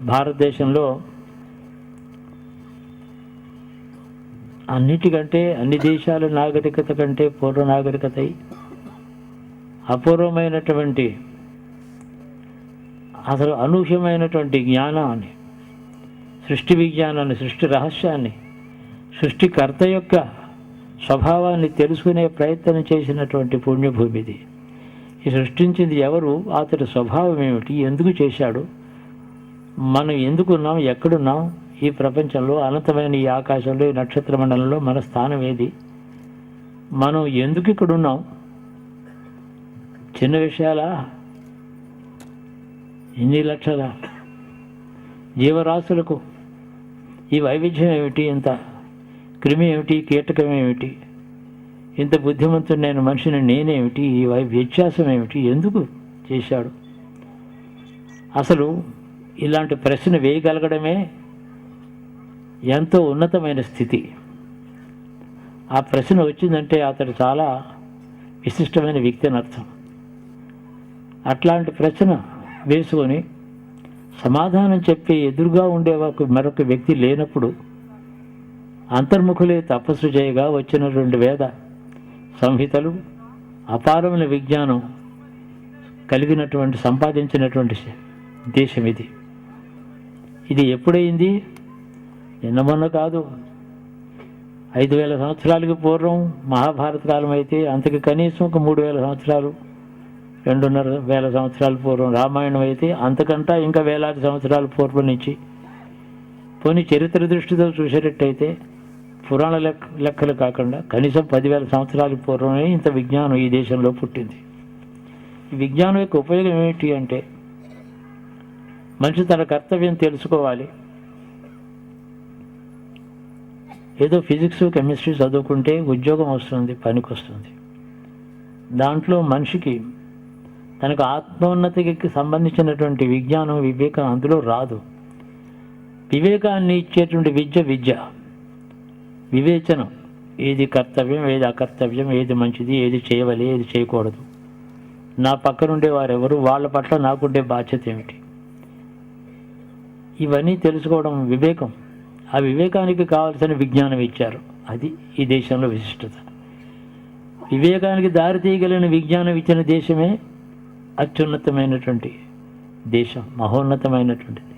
భారతదేశంలో అన్నిటికంటే అన్ని దేశాల నాగరికత కంటే పూర్వ నాగరికత అపూర్వమైనటువంటి అసలు అనూహ్యమైనటువంటి జ్ఞానాన్ని, సృష్టి విజ్ఞానాన్ని, సృష్టి రహస్యాన్ని, సృష్టికర్త యొక్క స్వభావాన్ని తెలుసుకునే ప్రయత్నం చేసినటువంటి పుణ్యభూమి ఇది. ఈ సృష్టించింది ఎవరు, అతడి స్వభావం ఏమిటి, ఎందుకు చేశాడు, మనం ఎందుకున్నాం, ఎక్కడున్నాం, ఈ ప్రపంచంలో అనంతమైన ఈ ఆకాశంలో ఈ నక్షత్ర మండలంలో మన స్థానం ఏది, మనం ఎందుకు ఇక్కడ ఉన్నాం, చిన్న విషయాల ఇన్ని లక్షల జీవరాశులకు ఈ వైవిధ్యం ఏమిటి, ఇంత క్రిమి ఏమిటి, కీటకం ఏమిటి, ఇంత బుద్ధిమంతుడైన మనిషిని నేనేమిటి, ఈ వ్యత్యాసం ఏమిటి, ఎందుకు చేశాడు, అసలు ఇలాంటి ప్రశ్న వేయగలగడమే ఎంతో ఉన్నతమైన స్థితి. ఆ ప్రశ్న వచ్చిందంటే అతడు చాలా విశిష్టమైన వ్యక్తి అని అర్థం. అట్లాంటి ప్రశ్న వేసుకొని సమాధానం చెప్పి ఎదురుగా ఉండే మరొక వ్యక్తి లేనప్పుడు అంతర్ముఖులే తపస్సు చేయగా వచ్చినటువంటి వేద సంహితలు, అపారమైన విజ్ఞానం కలిగినటువంటి సంపాదించినటువంటి దేశం ఇది. ఇది ఎప్పుడైంది, నిన్న మొన్న కాదు. 5000 సంవత్సరాలకి పూర్వం మహాభారత కాలం అయితే అంతకు కనీసం ఒక 3000 సంవత్సరాలు, 2500 సంవత్సరాల పూర్వం రామాయణం అయితే అంతకంటా ఇంకా వేలాది సంవత్సరాల పూర్వం నుంచి, పోనీ చరిత్ర దృష్టితో చూసేటట్టయితే పురాణ లెక్కలు కాకుండా కనీసం 10,000 సంవత్సరాల పూర్వమే ఇంత విజ్ఞానం ఈ దేశంలో పుట్టింది. ఈ విజ్ఞానం యొక్క ఉపయోగం ఏమిటి అంటే, మనిషి తన కర్తవ్యం తెలుసుకోవాలి. ఏదో ఫిజిక్స్ కెమిస్ట్రీ చదువుకుంటే ఉద్యోగం వస్తుంది, పనికి వస్తుంది. దాంట్లో మనిషికి తనకు ఆత్మోన్నతికి సంబంధించినటువంటి విజ్ఞానం, వివేకం అందులో రాదు. వివేకాన్ని ఇచ్చేటువంటి విద్య వివేచనం, ఏది కర్తవ్యం, ఏది అకర్తవ్యం, ఏది మంచిది, ఏది చేయవాలి, ఏది చేయకూడదు, నా పక్కనుండే వారెవరు, వాళ్ళ పట్ల నాకుండే బాధ్యత ఏమిటి, ఇవన్నీ తెలుసుకోవడం వివేకం. ఆ వివేకానికి కావలసిన విజ్ఞానం ఇచ్చారు. అది ఈ దేశంలో విశిష్టత. వివేకానికి దారి తీయగలిగిన విజ్ఞానం ఇచ్చిన దేశమే అత్యున్నతమైనటువంటి దేశం, మహోన్నతమైనటువంటిది.